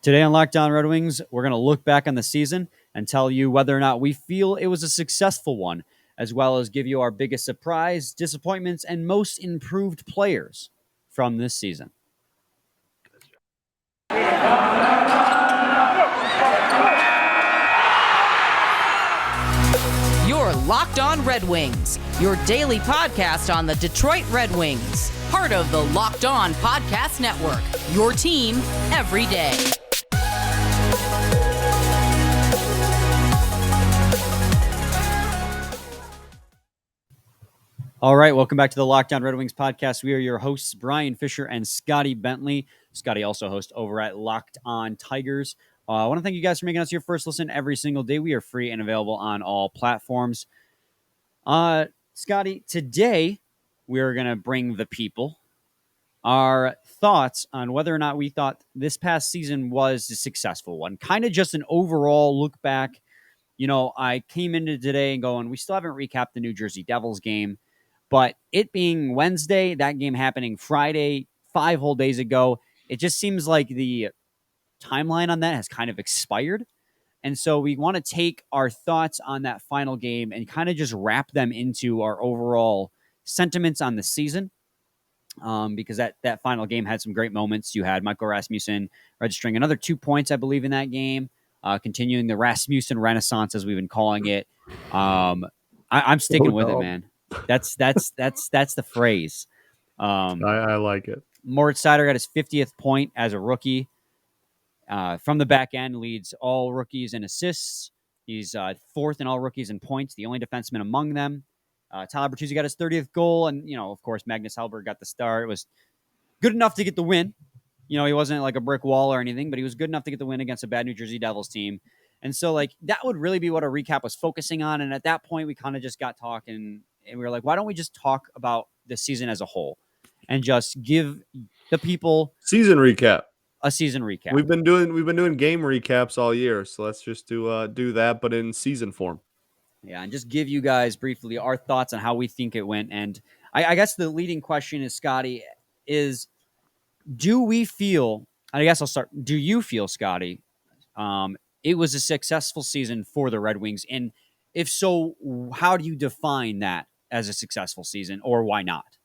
Today on Locked On Red Wings, we're going to look back on the season and tell you whether or not we feel it was a successful one, as well as give you our biggest surprise, disappointments, and most improved players from this season. You're Locked On Red Wings, your daily podcast on the Detroit Red Wings, part of the Locked On Podcast Network, your team every day. All right, welcome back to the Locked On Red Wings podcast. We are your hosts, Brian Fisher and Scotty Bentley. Scotty also hosts over at Locked On Tigers. I want to thank you guys for making us your first listen every single day. We are free and available on all platforms. Scotty, today we're going to bring the people our thoughts on whether or not we thought this past season was a successful one. Kind of just an overall look back. You know, I came into today and going, we still haven't recapped the New Jersey Devils game. But it being Wednesday, that game happening Friday, 5 whole days ago, it just seems like the timeline on that has kind of expired. And so we want to take our thoughts on that final game and kind of just wrap them into our overall sentiments on the season. Because that final game had some great moments. You had Michael Rasmussen registering another 2 points, I believe, in that game, continuing the Rasmussen Renaissance, as we've been calling it. I'm sticking with it, man. That's the phrase. I like it. Moritz Seider got his 50th point as a rookie. From the back end, leads all rookies in assists. He's fourth in all rookies in points, the only defenseman among them. Tyler Bertuzzi got his 30th goal, and of course, Magnus Hellberg got the start. It was good enough to get the win. He wasn't like a brick wall or anything, but he was good enough to get the win against a bad New Jersey Devils team. And so, that would really be what a recap was focusing on. And at that point, we kind of just got talking, and we were like, why don't we just talk about the season as a whole and just give the people season recap, a season recap. We've been doing game recaps all year, so let's just do that, but in season form. Yeah, and just give you guys briefly our thoughts on how we think it went. And I guess the leading question is, Scotty, is do we feel, I guess I'll start, do you feel, Scotty, it was a successful season for the Red Wings? And if so, how do you define that as a successful season, or why not?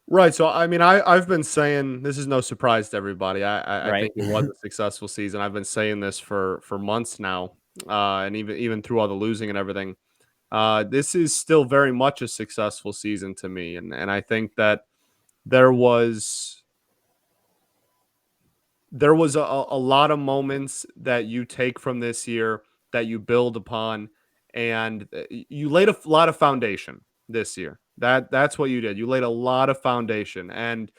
Right. So, I mean, I've been saying, this is no surprise to everybody. I Right. think it was a successful season. I've been saying this for months now, and even through all the losing and everything. This is still very much a successful season to me. And I think that there was a lot of moments that you take from this year that you build upon, and you laid a lot of foundation this year. That's what you did. You laid a lot of foundation. And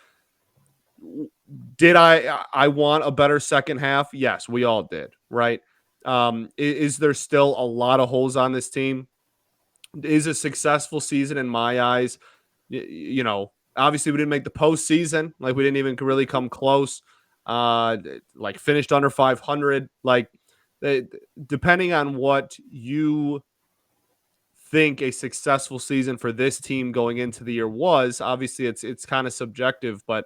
did I want a better second half? Yes, we all did, right? Is there still a lot of holes on this team? Is a successful season in my eyes. Obviously we didn't make the postseason. We didn't even really come close. Finished under 500. Depending on what you think a successful season for this team going into the year was, obviously it's kind of subjective, but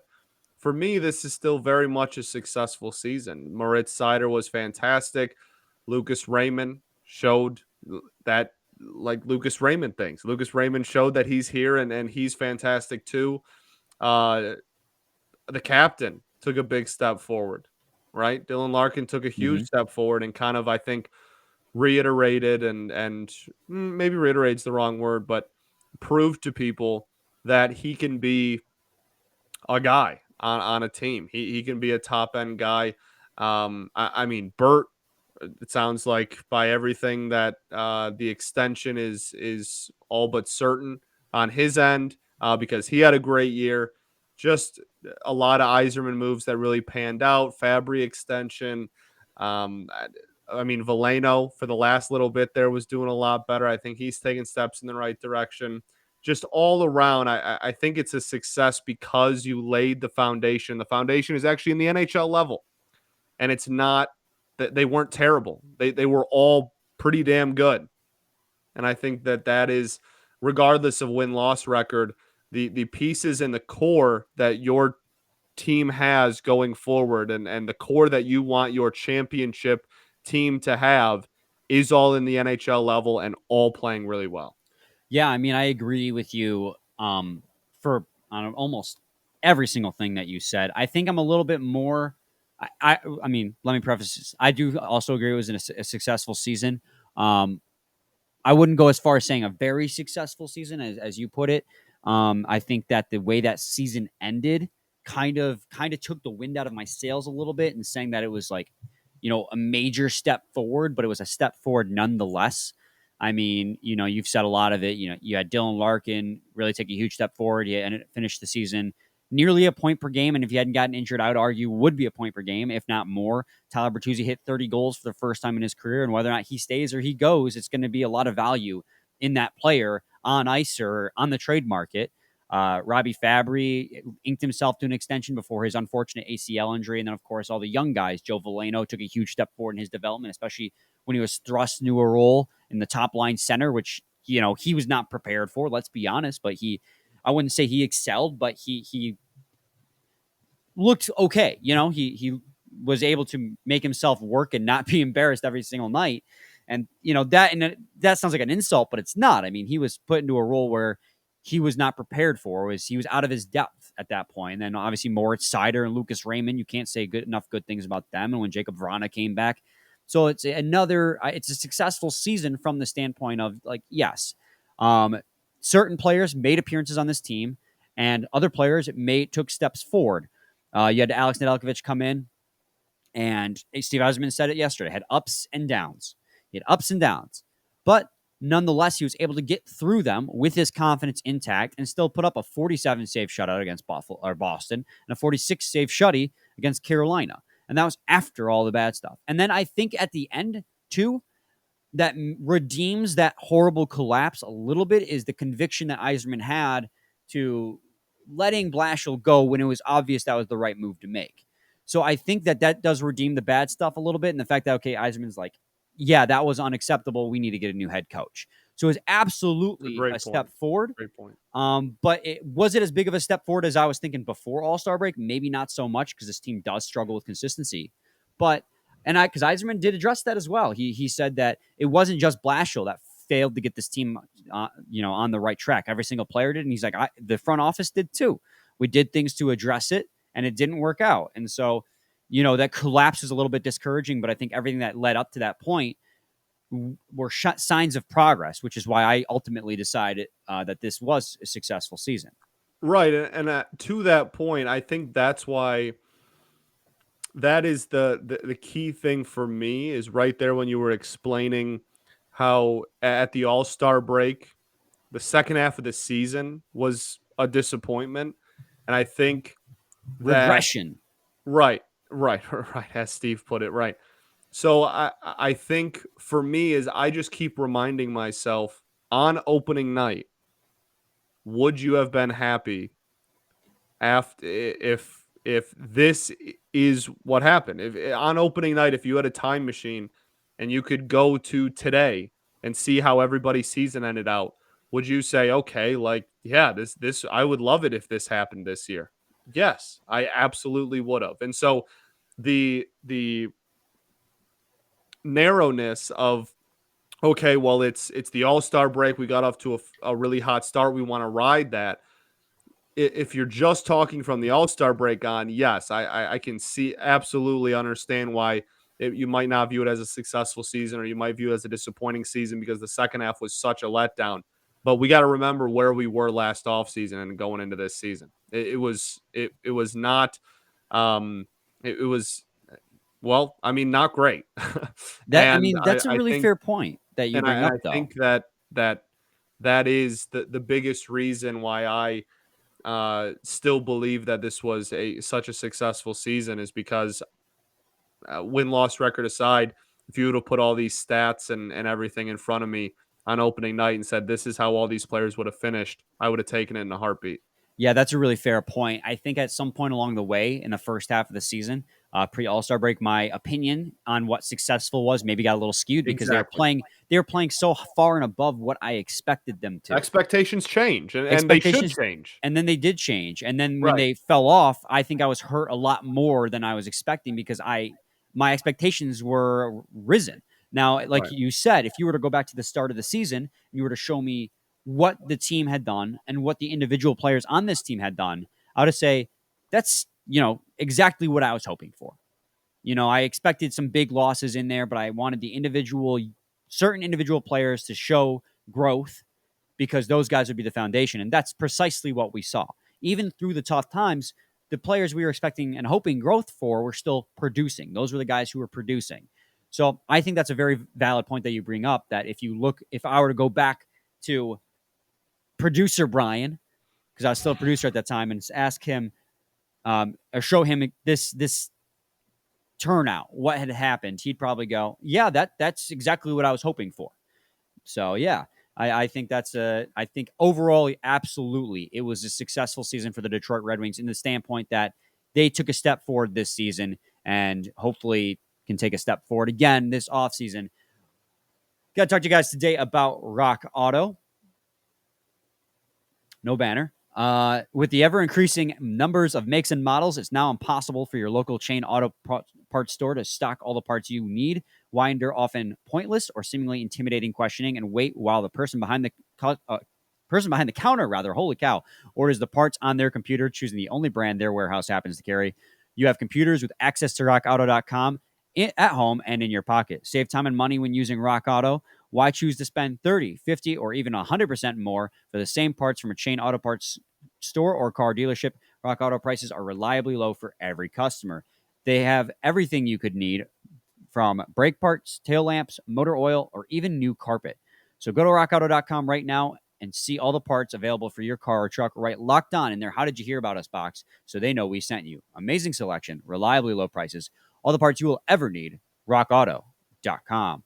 for me, this is still very much a successful season. Moritz Seider was fantastic. Lucas Raymond showed that Lucas Raymond things. Lucas Raymond showed that he's here and he's fantastic too. The captain took a big step forward, right? Dylan Larkin took a huge step forward and kind of, I think, reiterated and maybe reiterate's the wrong word, but proved to people that he can be a guy on a team. He can be a top end guy. I mean, Bert, it sounds like by everything that the extension is all but certain on his end because he had a great year. Just a lot of Yzerman moves that really panned out. Fabry extension. I mean, Veleno for the last little bit there was doing a lot better. I think he's taking steps in the right direction. Just all around, I think it's a success because you laid the foundation. The foundation is actually in the NHL level. And it's not that they weren't terrible. They were all pretty damn good. And I think that is, regardless of win-loss record, the pieces in the core that you're team has going forward and the core that you want your championship team to have is all in the NHL level and all playing really well. Yeah, I mean, I agree with you for on almost every single thing that you said. I think I'm a little bit more. I mean, let me preface this. I do also agree it was a successful season. Um, I wouldn't go as far as saying a very successful season as you put it. I think that the way that season ended kind of took the wind out of my sails a little bit and saying that it was like, a major step forward, but it was a step forward nonetheless. I mean, you've said a lot of it. You had Dylan Larkin really take a huge step forward. And finished the season nearly a point per game. And if he hadn't gotten injured, I would argue would be a point per game, if not more. Tyler Bertuzzi hit 30 goals for the first time in his career, and whether or not he stays or he goes, it's going to be a lot of value in that player on ice or on the trade market. Robbie Fabry inked himself to an extension before his unfortunate ACL injury. And then, of course, all the young guys. Joe Veleno took a huge step forward in his development, especially when he was thrust into a role in the top line center, which, he was not prepared for, let's be honest. But I wouldn't say he excelled, but he looked okay. He was able to make himself work and not be embarrassed every single night. And that sounds like an insult, but it's not. I mean, he was put into a role where he was not prepared for. He was out of his depth at that point. And then obviously Moritz Seider and Lucas Raymond, you can't say enough good things about them. And when Jacob Vrana came back, so it's a successful season from the standpoint of like, yes, certain players made appearances on this team, and other players took steps forward. You had Alex Nedeljkovic come in, and Steve Yzerman said it yesterday, had ups and downs. He had ups and downs. But nonetheless, he was able to get through them with his confidence intact and still put up a 47 save shutout against Boston and a 46 save shutty against Carolina. And that was after all the bad stuff. And then I think at the end, too, that redeems that horrible collapse a little bit is the conviction that Yzerman had to letting Blashill go when it was obvious that was the right move to make. So I think that does redeem the bad stuff a little bit. And the fact that, okay, Yzerman's like, yeah, that was unacceptable. We need to get a new head coach. So it was absolutely a step forward. Great point. But was it as big of a step forward as I was thinking before All-Star break? Maybe not so much because this team does struggle with consistency. But because Yzerman did address that as well. He said that it wasn't just Blashill that failed to get this team, on the right track. Every single player did, and he's like, the front office did too. We did things to address it, and it didn't work out. And so, that collapse is a little bit discouraging. But I think everything that led up to that point were signs of progress, which is why I ultimately decided that this was a successful season. Right, and to that point, I think that's why. That is the key thing for me is right there when you were explaining how at the All-Star break, the second half of the season was a disappointment. And I think regression. Right. As Steve put it, right. So I think for me is I just keep reminding myself on opening night, would you have been happy if this is what happened? If on opening night, if you had a time machine and you could go to today and see how everybody's season ended out, would you say, okay, like, yeah, this I would love it if this happened this year? Yes, I absolutely would have. And so the narrowness of, okay, well, it's the All-Star break. We got off to a really hot start. We want to ride that. If you're just talking from the All-Star break on, yes, I can absolutely understand why you might not view it as a successful season, or you might view it as a disappointing season because the second half was such a letdown. But we got to remember where we were last offseason and going into this season. It was not it was, well, I mean, not great. That's a really fair point that you bring up, though. I think that is the biggest reason why I still believe that this was such a successful season is because win-loss record aside, if you would have put all these stats and everything in front of me on opening night and said, this is how all these players would have finished, I would have taken it in a heartbeat. Yeah, that's a really fair point. I think at some point along the way in the first half of the season, pre-All-Star break. My opinion on what successful was maybe got a little skewed because Exactly. they were playing so far and above what I expected them to. Expectations change, and they should Expectations, change. and then they did change. And then when Right. they fell off, I think I was hurt a lot more than I was expecting because my expectations were risen. Now, like Right. you said, if you were to go back to the start of the season and you were to show me what the team had done and what the individual players on this team had done, I would say that's, exactly what I was hoping for. I expected some big losses in there, but I wanted certain individual players to show growth because those guys would be the foundation. And that's precisely what we saw. Even through the tough times, the players we were expecting and hoping growth for were still producing. Those were the guys who were producing. So I think that's a very valid point that you bring up, that if I were to go back to producer Brian, because I was still a producer at that time, and ask him or show him this turnout, what had happened, he'd probably go, yeah, that's exactly what I was hoping for. So yeah, I think I think overall, absolutely, it was a successful season for the Detroit Red Wings in the standpoint that they took a step forward this season and hopefully can take a step forward again this offseason. Got to talk to you guys today about Rock Auto. No banner. With the ever-increasing numbers of makes and models, it's now impossible for your local chain auto parts store to stock all the parts you need. Why endure often pointless or seemingly intimidating questioning and wait while the person behind the counter, holy cow, orders the parts on their computer, choosing the only brand their warehouse happens to carry? You have computers with access to rockauto.com at home and in your pocket. Save time and money when using Rock Auto. Why choose to spend 30, 50, or even 100% more for the same parts from a chain auto parts store or car dealership? Rock Auto prices are reliably low for every customer. They have everything you could need, from brake parts, tail lamps, motor oil, or even new carpet. So go to rockauto.com right now and see all the parts available for your car or truck. Right, Locked On in their How Did You Hear About Us box so they know we sent you. Amazing selection, reliably low prices, all the parts you will ever need. rockauto.com.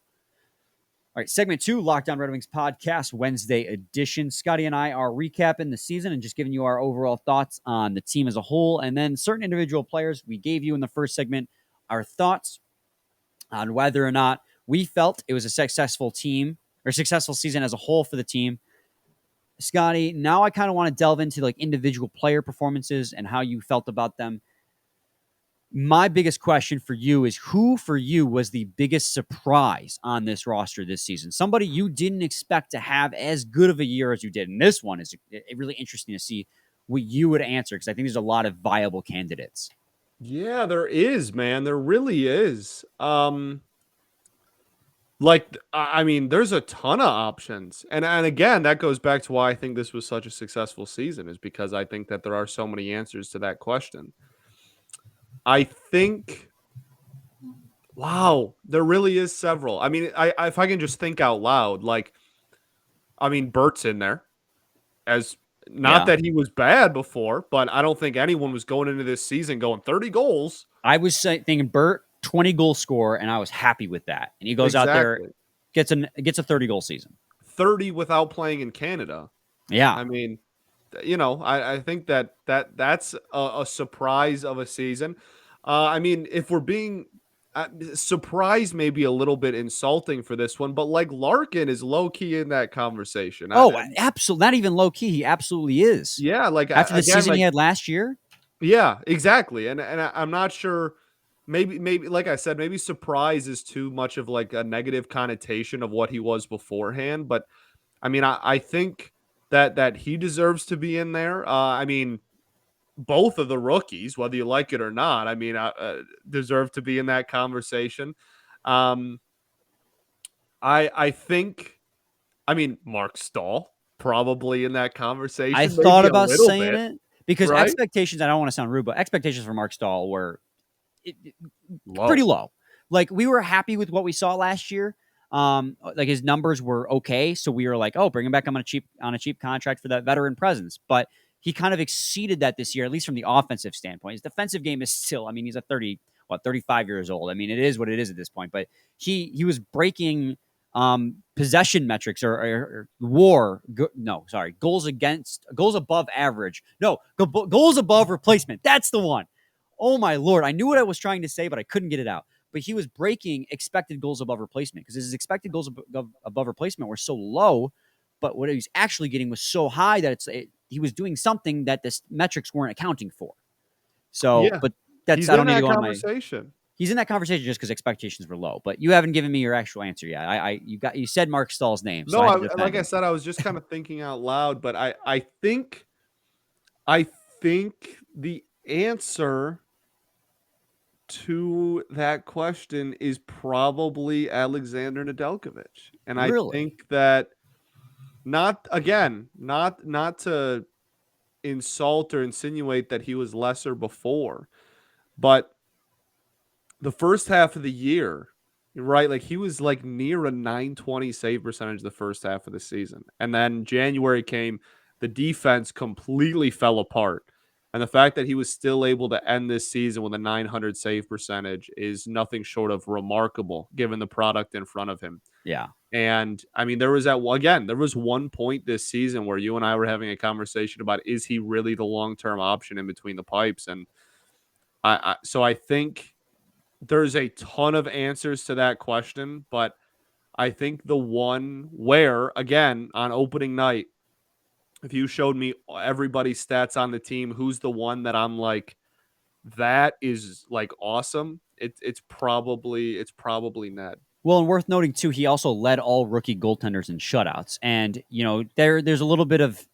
All right, segment 2, Locked On Red Wings podcast, Wednesday edition. Scotty and I are recapping the season and just giving you our overall thoughts on the team as a whole, and then certain individual players. We gave you in the first segment our thoughts on whether or not we felt it was a successful team or successful season as a whole for the team. Scotty, now I kind of want to delve into like individual player performances and how you felt about them. My biggest question for you is, who for you was the biggest surprise on this roster this season? Somebody you didn't expect to have as good of a year as you did. And this one is really interesting to see what you would answer, because I think there's a lot of viable candidates. Yeah, there is, man. There really is. There's a ton of options. And again, that goes back to why I think this was such a successful season, is because I think that there are so many answers to that question. I think, wow, there really is several. I mean, if I can just think out loud, Bert's in there, as not that he was bad before, but I don't think anyone was going into this season going 30 goals. I was thinking Bert, 20 goal scorer, and I was happy with that. And he goes out there, gets a 30-goal season. 30 without playing in Canada. Yeah. I mean, I think that's a surprise of a season. If we're being surprised, maybe a little bit insulting for this one, but like Larkin is low key in that conversation. Absolutely. Not even low key. He absolutely is. Yeah. Like after the season he had last year. Yeah, exactly. And I'm not sure. Maybe, like I said, maybe surprise is too much of like a negative connotation of what he was beforehand. But I mean, I think that he deserves to be in there. Both of the rookies, whether you like it or not, deserve to be in that conversation. I think, Mark Stahl probably in that conversation. I thought about saying it because expectations, I don't want to sound rude, but expectations for Mark Stahl were pretty low. Like, we were happy with what we saw last year. Like, his numbers were okay, so we were like, oh, bring him back on a cheap contract for that veteran presence. But he kind of exceeded that this year, at least from the offensive standpoint. His defensive game is still, he's 35 years old. It is what it is at this point. But he was breaking possession metrics or goals above average. No, goals above replacement. That's the one. Oh my Lord. I knew what I was trying to say, but I couldn't get it out. But he was breaking expected goals above replacement because his expected goals above replacement were so low, but what he was actually getting was so high that he was doing something that the metrics weren't accounting for. So, Yeah, but he's I in don't need to that go on my. conversation. He's in that conversation just because expectations were low. But you haven't given me your actual answer yet. You said Mark Stahl's name, so No, I had to defend like I him. said, I was just kind of thinking out loud, but I think the answer to that question is probably Alexander Nedeljkovic. And I Really? think that not to insult or insinuate that he was lesser before, but the first half of the year, right? Like he was like near a 920 save percentage the first half of the season. And then January came, the defense completely fell apart. And the fact that he was still able to end this season with a 900 save percentage is nothing short of remarkable given the product in front of him. Yeah. And I mean, there was one point this season where you and I were having a conversation about is he really the long term option in between the pipes? And so I think there's a ton of answers to that question, but I think the one where, again, on opening night, if you showed me everybody's stats on the team, who's the one that I'm like, that is like awesome? It's probably Ned. Well, and worth noting too, he also led all rookie goaltenders in shutouts, and there's a little bit of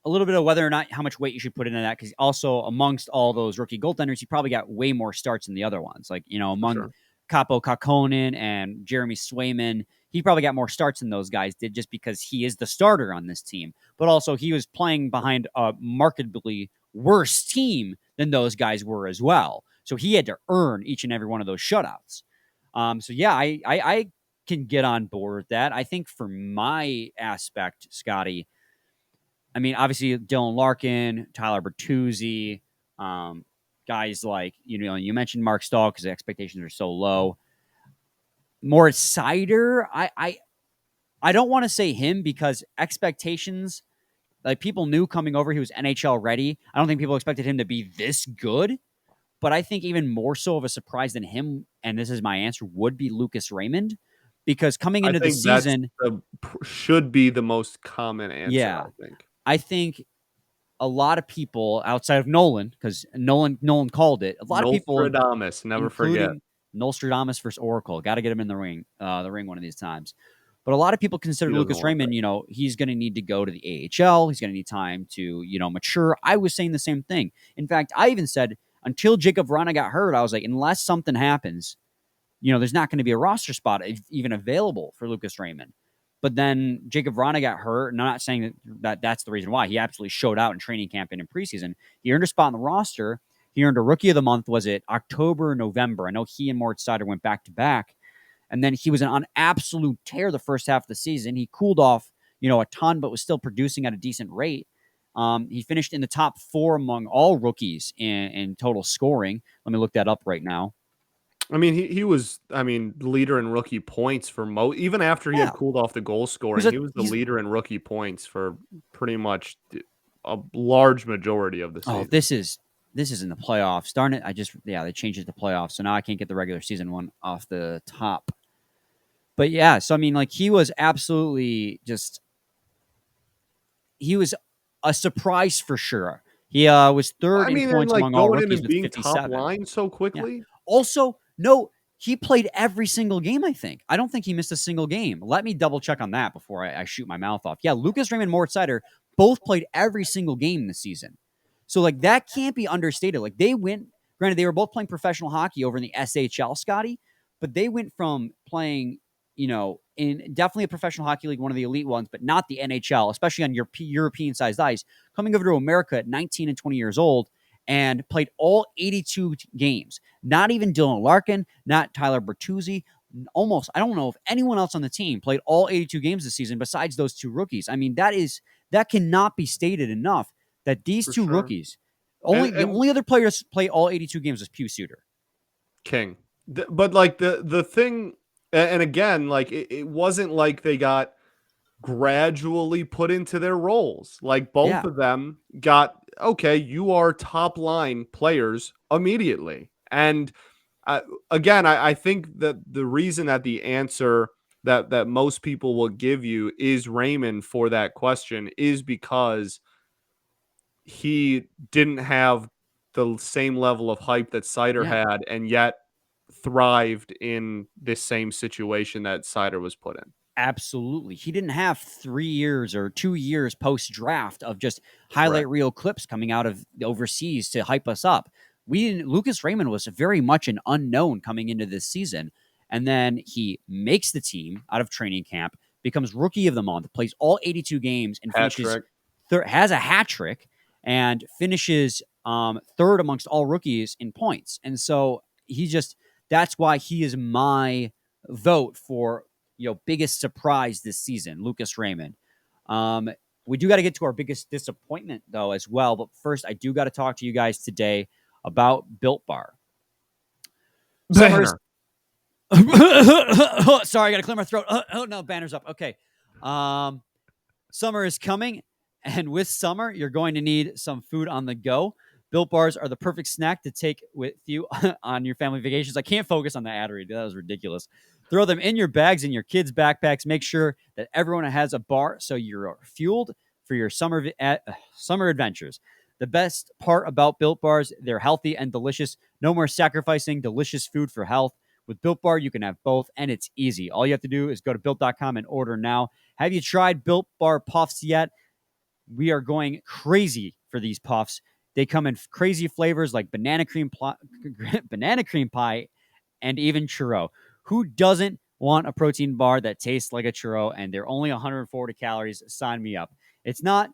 whether or not how much weight you should put into that because also amongst all those rookie goaltenders, he probably got way more starts than the other ones. Like For among sure. Capo Kakkonen and Jeremy Swayman, he probably got more starts than those guys did just because he is the starter on this team. But also he was playing behind a markedly worse team than those guys were as well. So he had to earn each and every one of those shutouts. So yeah, I can get on board with that. I think for my aspect, Scotty, I mean, obviously Dylan Larkin, Tyler Bertuzzi, guys like you mentioned Mark Stahl because the expectations are so low. Moritz Seider, I don't want to say him because expectations, like people knew coming over he was NHL ready. I don't think people expected him to be this good, but I think even more so of a surprise than him, and this is my answer, would be Lucas Raymond because coming I into the think that's season, should be the most common answer, yeah, I think. I think a lot of people outside of Nolan, because Nolan called it. A lot of people, Nostradamus, never forget. including Nostradamus versus Oracle, got to get him in the ring one of these times. But a lot of people consider He doesn't Lucas want Raymond. He's going to need to go to the AHL. He's going to need time to mature. I was saying the same thing. In fact, I even said until Jacob Vrana got hurt, I was like, unless something happens, there's not going to be a roster spot even available for Lucas Raymond. But then Jacob Vrana got hurt, and I'm not saying that that's the reason why. He absolutely showed out in training camp and in preseason. He earned a spot on the roster. He earned a Rookie of the Month, was it October, November? I know he and Moritz Seider went back-to-back. And then he was on absolute tear the first half of the season. He cooled off, a ton, but was still producing at a decent rate. He finished in the top 4 among all rookies in total scoring. Let me look that up right now. I mean, he was, leader in rookie points for even after he had cooled off the goal scoring. He was the leader in rookie points for pretty much a large majority of the season. Oh, this is in the playoffs. Darn it. They changed it to playoffs. So now I can't get the regular season one off the top. But yeah, so I mean, like he was absolutely he was a surprise for sure. He was third in points among all rookies with 57. Top line so quickly. Yeah. Also, no, he played every single game, I think. I don't think he missed a single game. Let me double check on that before I shoot my mouth off. Yeah, Lucas Raymond and Moritz Seider both played every single game this season. So, like, that can't be understated. Like, granted, they were both playing professional hockey over in the SHL, Scotty, but they went from playing, in definitely a professional hockey league, one of the elite ones, but not the NHL, especially on your European-sized ice, coming over to America at 19 and 20 years old, and played all 82 games. Not even Dylan Larkin, not Tyler Bertuzzi. Almost, I don't know if anyone else on the team played all 82 games this season besides those 2 rookies. I mean, that cannot be stated enough that these two rookies, the only other players play all 82 games was Pew Suter. King. But like the thing, and again, like it wasn't like they got gradually put into their roles. Like both of them got okay, you are top line players immediately. And again, I think that the reason that the answer that most people will give you is Raymond for that question is because he didn't have the same level of hype that Seider Yeah, had, and yet thrived in this same situation that Seider was put in. absolutely. He didn't have 3 years or 2 years post draft of just highlight Correct. reel clips coming out of the overseas to hype us up. We didn't, Lucas Raymond was very much an unknown coming into this season. And then he makes the team out of training camp, becomes rookie of the month, plays all 82 games, and Hat finishes trick. has a hat trick and finishes third amongst all rookies in points. And so that's why he is my vote for biggest surprise this season, Lucas Raymond. We do got to get to our biggest disappointment though as well, but first I do got to talk to you guys today about Built Bar. Summer's Banner. sorry, I got to clear my throat. Oh no, banner's up. Okay. Summer is coming, and with summer, you're going to need some food on the go. Built Bars are the perfect snack to take with you on your family vacations. I can't focus on the ad read. That was ridiculous. Throw them in your bags, in your kids' backpacks. Make sure that everyone has a bar so you're fueled for your summer adventures. The best part about Built Bars, they're healthy and delicious. No more sacrificing delicious food for health. With Built Bar, you can have both, and it's easy. All you have to do is go to Built.com and order now. Have you tried Built Bar Puffs yet? We are going crazy for these puffs. They come in crazy flavors like banana cream pie, and even churro. Who doesn't want a protein bar that tastes like a churro and they're only 140 calories? Sign me up. It's not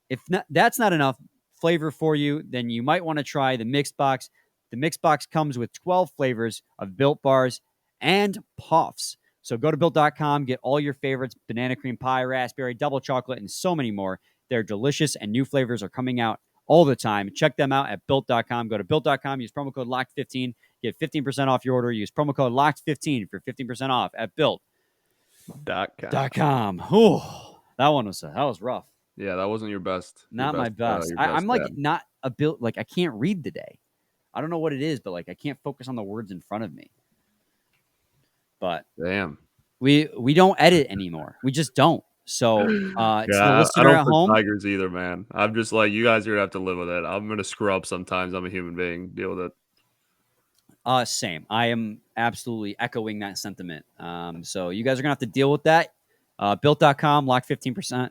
If not, that's not enough flavor for you, then you might want to try the mixed box. The mixed box comes with 12 flavors of Built Bars and puffs. So go to built.com, get all your favorites: banana cream pie, raspberry, double chocolate, and so many more. They're delicious, and new flavors are coming out all the time. Check them out at built.com. Go to built.com, use promo code LOCKED15, get 15% off your order. Use promo code LOCKED15 for 15% off at built.com. Oh, that was rough. Yeah, that wasn't your best. Not my best. I'm like not a built, like I can't read today. I don't know what it is, but like I can't focus on the words in front of me. But Damn. we don't edit anymore. We just don't. So to the listener I don't at home, Tigers either, man. I'm just like, you guys are gonna have to live with it. I'm gonna screw up sometimes. I'm a human being. Deal with it. same. I am absolutely echoing that sentiment. So you guys are gonna have to deal with that. Built.com, locked 15%.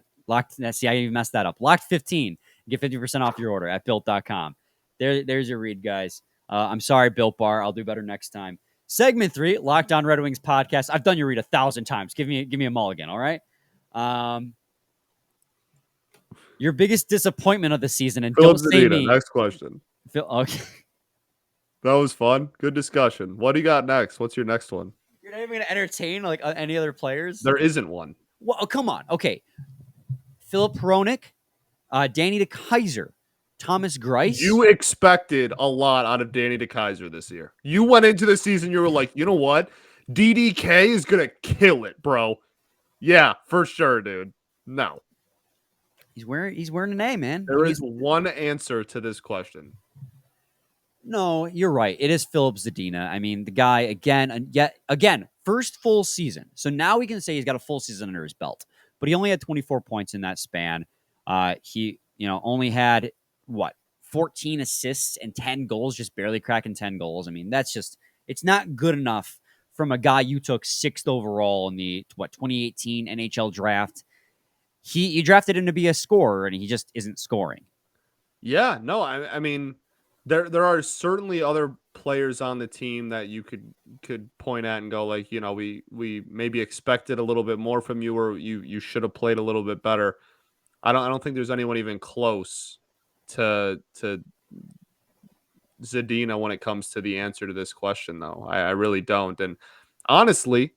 See, I even messed that up. Locked 15. Get 50% off your order at built.com. There's your read, guys. I'm sorry, Built Bar. I'll do better next time. Segment 3, Locked On Red Wings podcast. I've done your read 1,000 times. Give me a mulligan, all right? Your biggest disappointment of the season, and Philip don't say Zadina, me. next question. Okay. That was fun. Good discussion. What do you got next? What's your next one? You're not even going to entertain like any other players? There isn't one. Well, oh, come on. Okay. Philip Hronik, Danny DeKeyser, Thomas Greiss. You expected a lot out of Danny DeKeyser this year. You went into the season, you were like, you know what? DDK is going to kill it, bro. Yeah, for sure, dude. No. He's wearing an A, man. There is one answer to this question. No, you're right. It is Philip Zadina. I mean, the guy again, first full season. So now we can say he's got a full season under his belt. But he only had 24 points in that span. He, only had 14 assists and 10 goals, just barely cracking 10 goals. I mean, it's not good enough from a guy you took 6th overall in the 2018 NHL draft. You drafted him to be a scorer, and he just isn't scoring. Yeah, no, I mean, there are certainly other players on the team that you could point at and go like, we maybe expected a little bit more from you, or you should have played a little bit better. I don't think there's anyone even close to Zadina when it comes to the answer to this question, though. I really don't. And honestly,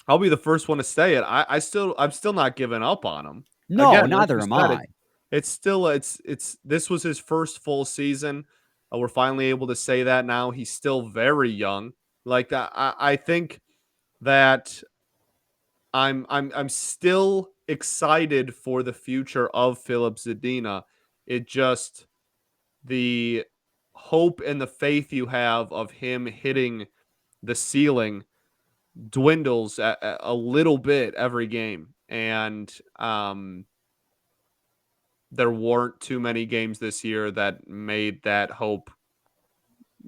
I'll be the first one to say it. I'm still not giving up on him. No, Again, neither am I. This was his first full season. We're finally able to say that now. He's still very young. Like that, I think that I'm still excited for the future of Philip Zadina. It just the hope and the faith you have of him hitting the ceiling dwindles a little bit every game. And there weren't too many games this year that made that hope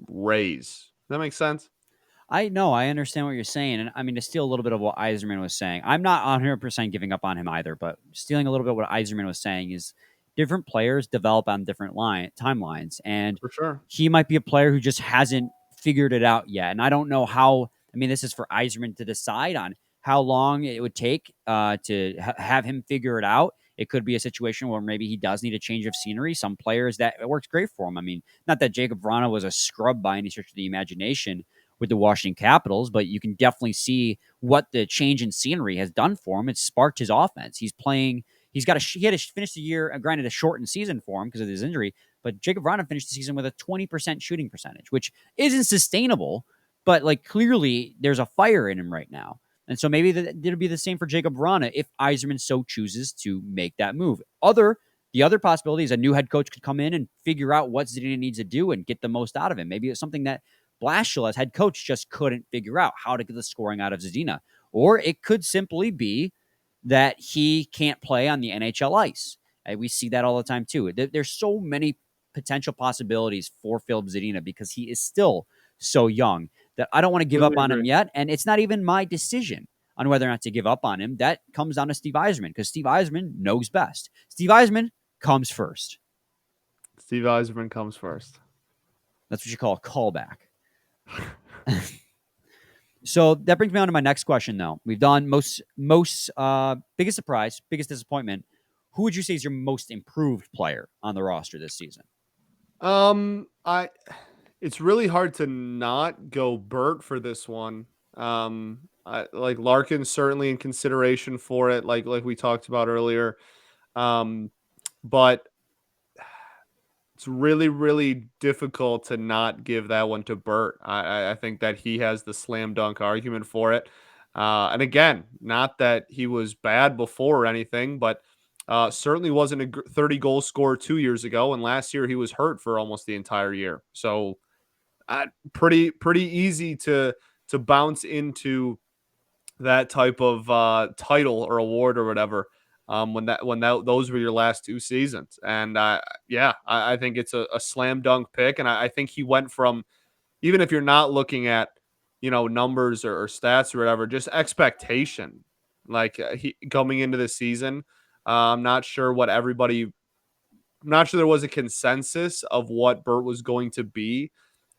raise. Does that make sense? I know, I understand what you're saying. And I mean, to steal a little bit of what Eiserman was saying, I'm not 100% giving up on him either, but stealing a little bit of what Eiserman was saying is different players develop on different timelines. And For sure. he might be a player who just hasn't figured it out yet. And I don't know how, I mean, this is for Eiserman to decide on how long it would take to have him figure it out. It could be a situation where maybe he does need a change of scenery. Some players that it works great for him. I mean, not that Jacob Vrana was a scrub by any stretch of the imagination with the Washington Capitals, but you can definitely see what the change in scenery has done for him. It's sparked his offense. He's playing. He had to finish the year, granted a shortened season for him because of his injury, but Jacob Vrana finished the season with a 20% shooting percentage, which isn't sustainable, but like clearly there's a fire in him right now. And so maybe it'll be the same for Jacob Vrana if Yzerman so chooses to make that move. The other possibility is a new head coach could come in and figure out what Zadina needs to do and get the most out of him. Maybe it's something that Blashill as head coach just couldn't figure out how to get the scoring out of Zadina. Or it could simply be that he can't play on the NHL ice. We see that all the time too. There's so many potential possibilities for Filip Zadina because he is still so young that I don't want to give up on him yet. And it's not even my decision on whether or not to give up on him. That comes down to Steve Yzerman because Steve Yzerman knows best. Steve Yzerman comes first. Steve Yzerman comes first. That's what you call a callback. So that brings me on to my next question, though. We've done most biggest surprise, biggest disappointment. Who would you say is your most improved player on the roster this season? It's really hard to not go Burt for this one. Like Larkin's certainly in consideration for it, like we talked about earlier. But it's really, really difficult to not give that one to Burt. I think that he has the slam dunk argument for it. And again, not that he was bad before or anything, but certainly wasn't a 30 goal scorer 2 years ago. And last year he was hurt for almost the entire year. So pretty easy to bounce into that type of title or award or whatever. When those were your last 2 seasons. And I think it's a slam dunk pick. And I think he went from, even if you're not looking at, numbers or stats or whatever, just expectation, like he coming into the season. I'm not sure there was a consensus of what Burt was going to be.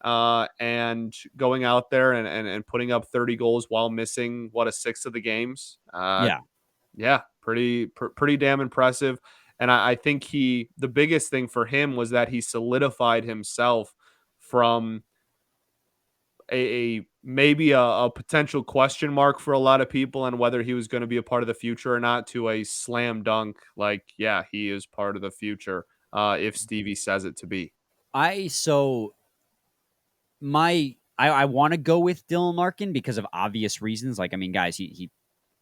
And going out there and putting up 30 goals while missing a sixth of the games. Yeah, pretty damn impressive. And I think the biggest thing for him was that he solidified himself from maybe a potential question mark for a lot of people on whether he was going to be a part of the future or not, to a slam dunk. Like, yeah, he is part of the future. If Stevie says it to be. I want to go with Dylan Larkin because of obvious reasons. Like, I mean, guys, he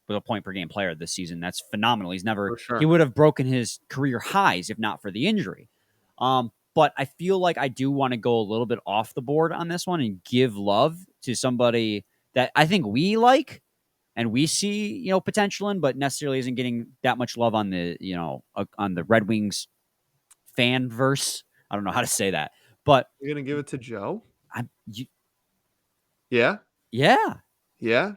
was a point per game player this season. That's phenomenal. He would have broken his career highs if not for the injury. But I feel like I do want to go a little bit off the board on this one and give love to somebody that I think we like and we see, potential in, but necessarily isn't getting that much love on the, on the Red Wings fan verse. I don't know how to say that, but you're going to give it to Joe? Yeah. Yeah.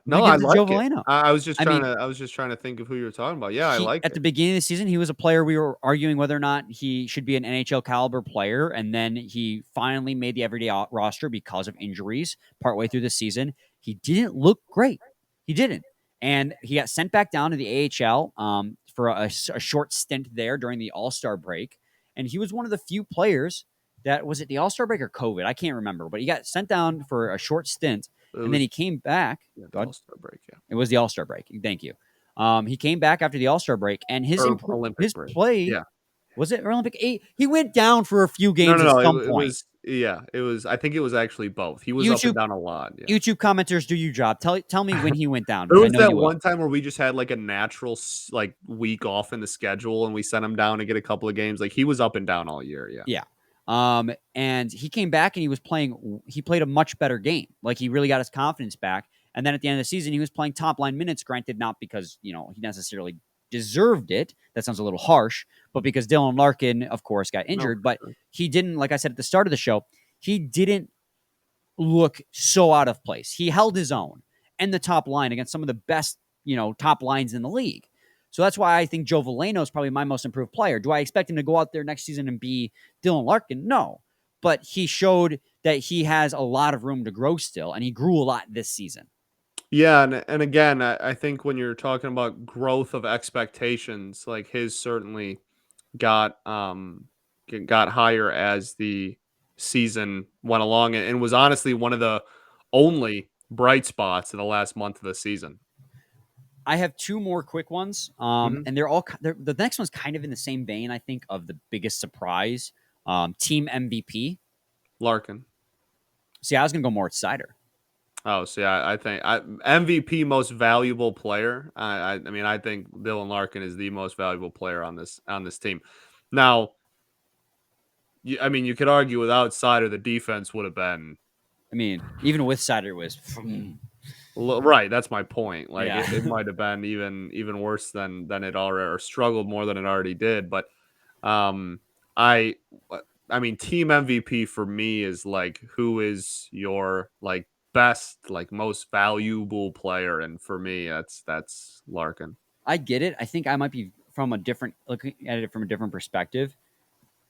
No, I like it. I was just trying to think of who you were talking about. Yeah, I like it. At the beginning of the season, he was a player we were arguing whether or not he should be an NHL caliber player. And then he finally made the everyday roster because of injuries partway through the season. He didn't look great. He didn't. And he got sent back down to the AHL for a short stint there during the All-Star break. And he was one of the few players that, was it the All-Star break or COVID? I can't remember, but he got sent down for a short stint. And then he came back. The All-Star break, yeah. It was the All-Star break. Thank you. He came back after the All-Star break, and his Olympic break. play Yeah. Was it Olympic 8? He went down for a few No, games no, at no. some It point. was, yeah, it was. I think it was actually both. He was up and YouTube down a lot. Yeah. YouTube commenters, do your job. Tell me when he went down, There because I was know that you will. one time where we just had like a natural like week off in the schedule, and we sent him down to get a couple of games. Like he was up and down all year. Yeah. Yeah. And he came back and he played a much better game. Like he really got his confidence back. And then at the end of the season, he was playing top line minutes, granted, not because, he necessarily deserved it. That sounds a little harsh, but because Dylan Larkin, of course, got No, injured. for But sure. he didn't, like I said at the start of the show, he didn't look so out of place. He held his own and the top line against some of the best, top lines in the league. So that's why I think Joe Veleno is probably my most improved player. Do I expect him to go out there next season and be Dylan Larkin? No. But he showed that he has a lot of room to grow still, and he grew a lot this season. Yeah, and again, I think when you're talking about growth of expectations, like his certainly got got higher as the season went along, and was honestly one of the only bright spots in the last month of the season. I have two more quick ones, Mhm. and the next one's kind of in the same vein, I think, of the biggest surprise. Team MVP. Larkin. See, I was going to go Moritz Seider. Oh, see, I think MVP most valuable player. I mean, I think Dylan Larkin is the most valuable player on this team. Now, I mean, you could argue without Sider, the defense would have been I mean, even with Seider was right. That's my point. Like yeah. it might have been even worse than it already, or struggled more than it already did. But um, I I mean, team MVP for me is like who is your like best, like most valuable player, and for me, that's Larkin. I get it. I think I might be looking at it from a different perspective.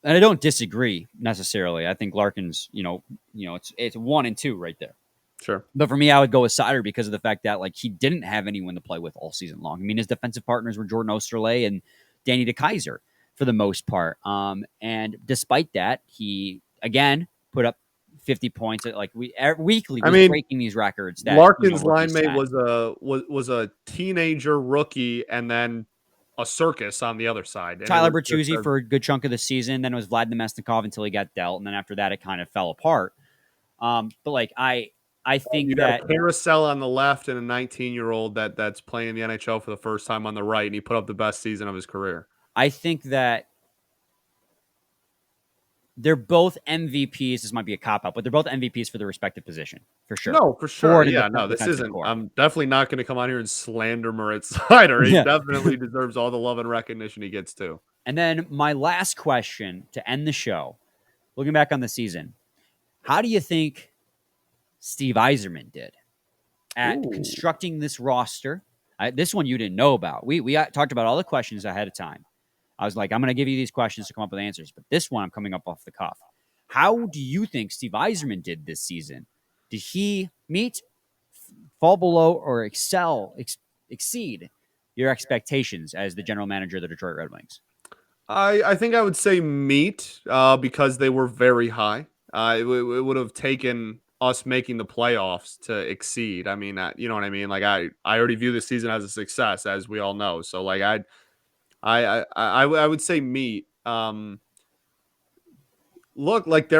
And I don't disagree necessarily. I think Larkin's, it's 1 and 2 right there. Sure. But for me, I would go with Sider because of the fact that like he didn't have anyone to play with all season long. I mean, his defensive partners were Jordan Osterley and Danny DeKaiser for the most part. And despite that, he again put up 50 points. Like weekly I was mean, breaking these records that Larkin's line rookies mate set. was a teenager rookie, and then a circus on the other side. And it Tyler was just Bertuzzi for a good chunk of the season. Then it was Vlad Nemesnikov until he got dealt, and then after that, it kind of fell apart. But like I think you got that a carousel on the left and a 19-year-old that's playing in the NHL for the first time on the right, and he put up the best season of his career. I think that they're both MVPs. This might be a cop out, but they're both MVPs for their respective position for sure. No, for sure. Forward and Yeah, no, this defensive isn't. core. I'm definitely not going to come on here and slander Moritz Seider. He Yeah. definitely deserves all the love and recognition he gets too. And then my last question to end the show, looking back on the season, how do you think Steve Yzerman did at Ooh. constructing this roster? This one you didn't know about. We talked about all the questions ahead of time. I was like, I'm going to give you these questions to come up with answers, but this one I'm coming up off the cuff. How do you think Steve Yzerman did this season? Did he meet, fall below, or exceed your expectations as the general manager of the Detroit Red Wings? I think I would say meet because they were very high. It would have taken us making the playoffs to exceed. I mean, you know what I mean? Like I already view this season as a success, as we all know. So like I would say meet. Look, like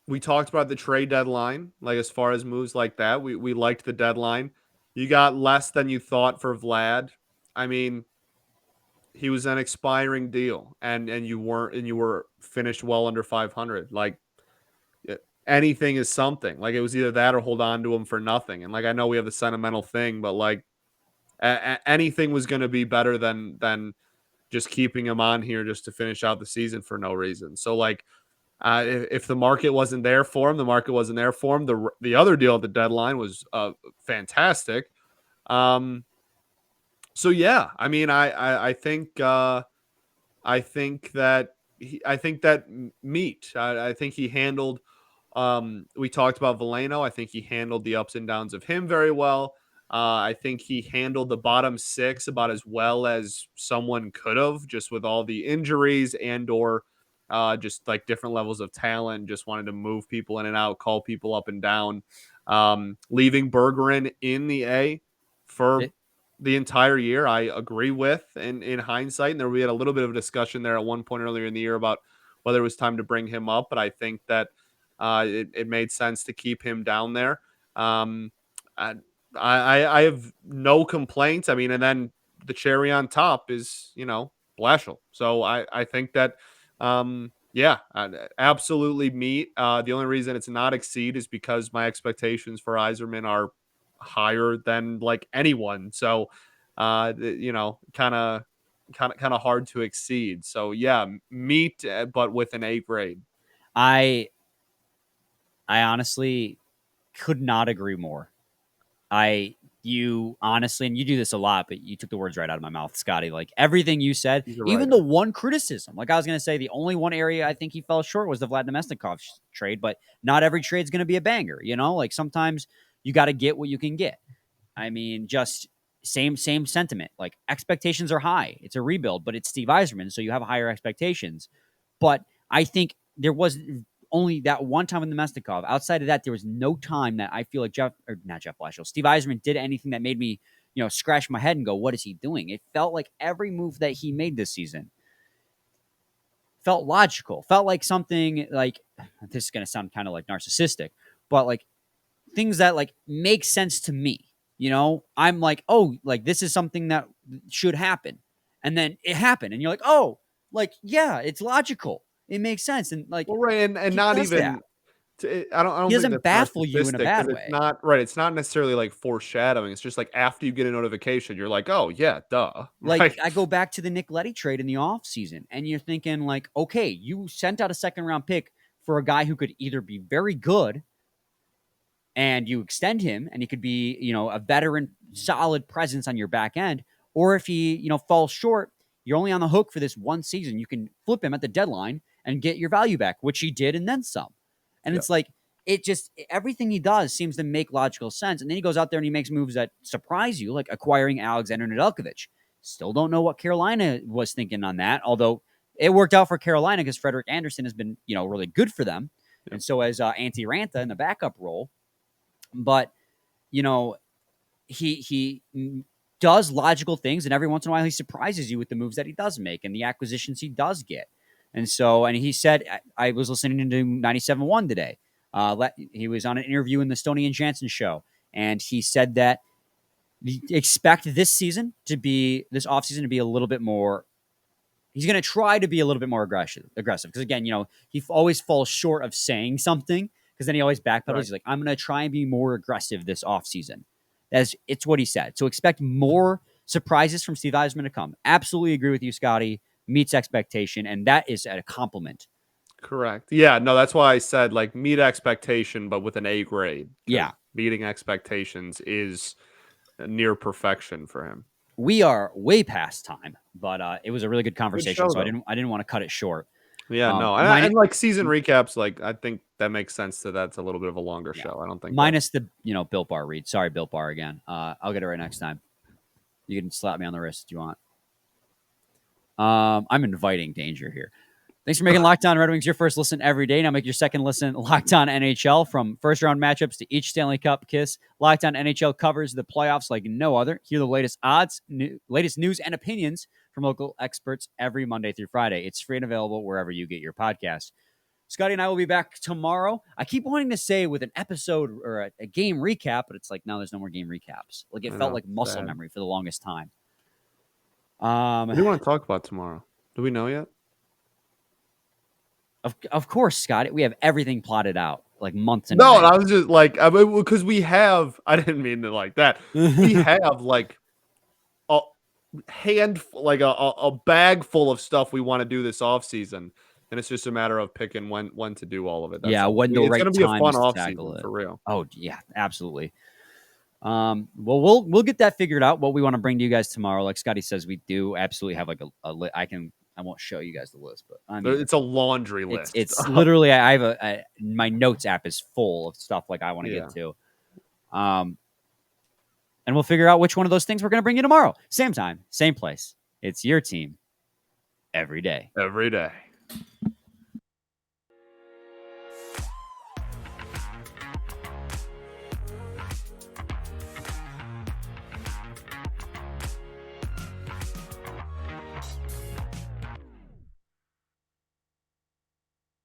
we talked about the trade deadline, like as far as moves like that, we liked the deadline. You got less than you thought for Vlad. I mean, he was an expiring deal, and you were finished well under 500. Like anything is something. Like it was either that or hold on to him for nothing. And like I know we have the sentimental thing, but like anything was going to be better than just keeping him on here just to finish out the season for no reason. So like if the market wasn't there for him, the market wasn't there for him. The other deal at the deadline was fantastic. So yeah, I mean, I think I think that meat. I think he handled. We talked about Veleno. I think he handled the ups and downs of him very well. I think he handled the bottom six about as well as someone could have, just with all the injuries and or just like different levels of talent. Just wanted to move people in and out, call people up and down. Leaving Bergeron in the A for the entire year, I agree with in hindsight. And we had a little bit of a discussion there at one point earlier in the year about whether it was time to bring him up. But I think that it made sense to keep him down there. Um, I, I have no complaints. I mean, and then the cherry on top is, Blashill. So I think that, yeah, absolutely meet. The only reason it's not exceed is because my expectations for Yzerman are higher than like anyone. So, kind of hard to exceed. So yeah, meet, but with an A grade. I honestly could not agree more. You honestly, and you do this a lot, but you took the words right out of my mouth, Scotty. Like everything you said, He's a even writer. the one criticism, like I was going to say, the only one area I think he fell short was the Vlad Nemesnikov trade, but not every trade's going to be a banger. Like sometimes you got to get what you can get. I mean, just same sentiment. Like expectations are high. It's a rebuild, but it's Steve Yzerman, so you have higher expectations. But I think there was only that one time with Nemesnikov. Outside of that, there was no time that I feel like Steve Yzerman did anything that made me, scratch my head and go, what is he doing? It felt like every move that he made this season felt logical, felt like something like, this is going to sound kind of like narcissistic, but like things that like make sense to me. I'm like, oh, like this is something that should happen. And then it happened. And you're like, oh, like, yeah, it's logical. It makes sense. And like, Well, right, and he not does that. even. I don't He think doesn't that's baffle you in a narcissistic because bad it's way. not right. It's not necessarily like foreshadowing. It's just like after you get a notification, you're like, oh yeah, duh. Like Right. I go back to the Nick Leddy trade in the offseason, and you're thinking like, okay, you sent out a second round pick for a guy who could either be very good and you extend him and he could be, a veteran, solid presence on your back end, or if he, falls short, you're only on the hook for this one season. You can flip him at the deadline and get your value back, which he did, and then some. And Yeah. it's like, everything he does seems to make logical sense. And then he goes out there and he makes moves that surprise you, like acquiring Alexander Nedeljkovic. Still don't know what Carolina was thinking on that, although it worked out for Carolina because Frederick Anderson has been, really good for them. Yeah. And so has Antti Ranta in the backup role. But, you know, he does logical things, and every once in a while he surprises you with the moves that he does make and the acquisitions he does get. And so, and he said, I was listening to 97.1 today. He was on an interview in the Stoney and Jansen show, and he said that expect this offseason to be a little bit more. He's going to try to be a little bit more aggressive. Because again, he always falls short of saying something because then he always backpedals. Right. He's like, I'm going to try and be more aggressive this offseason. It's what he said. So expect more surprises from Steve Yzerman to come. Absolutely agree with you, Scotty. Meets expectation, and that is a compliment. Correct. Yeah, no, that's why I said like meet expectation, but with an A grade. Yeah. Meeting expectations is near perfection for him. We are way past time, but it was a really good conversation, good show, so I didn't want to cut it short. Yeah, no, and like season recaps, like I think that makes sense. That's a little bit of a longer show. I don't think minus the Built Bar read. Sorry, Built Bar again. I'll get it right next time. You can slap me on the wrist if you want. I'm inviting danger here. Thanks for making Locked On Red Wings your first listen every day. Now make your second listen Locked On NHL. From first round matchups to each Stanley Cup kiss, Locked On NHL covers the playoffs like no other. Hear the latest odds, latest news, and opinions from local experts every Monday through Friday. It's free and available wherever you get your podcasts. Scotty and I will be back tomorrow. I keep wanting to say with an episode or a game recap, but it's like, no, there's no more game recaps. Like it felt like muscle memory for the longest time. What do you want to talk about tomorrow? Do we know yet? Of course, Scott. We have everything plotted out like months in advance. No, I was just like, because we have. I didn't mean it like that. We have like a a bag full of stuff we want to do this off season, and it's just a matter of picking when to do all of it. That's when the right time is. It's going to be a fun off season for real. Oh yeah, absolutely. Well, we'll get that figured out. What we want to bring to you guys tomorrow, like Scotty says, we do absolutely have like a I won't show you guys the list, but I mean, it's a laundry list. It's literally, I have my notes app is full of stuff like I want to get to. And we'll figure out which one of those things we're going to bring you tomorrow. Same time, same place. It's your team every day. Every day.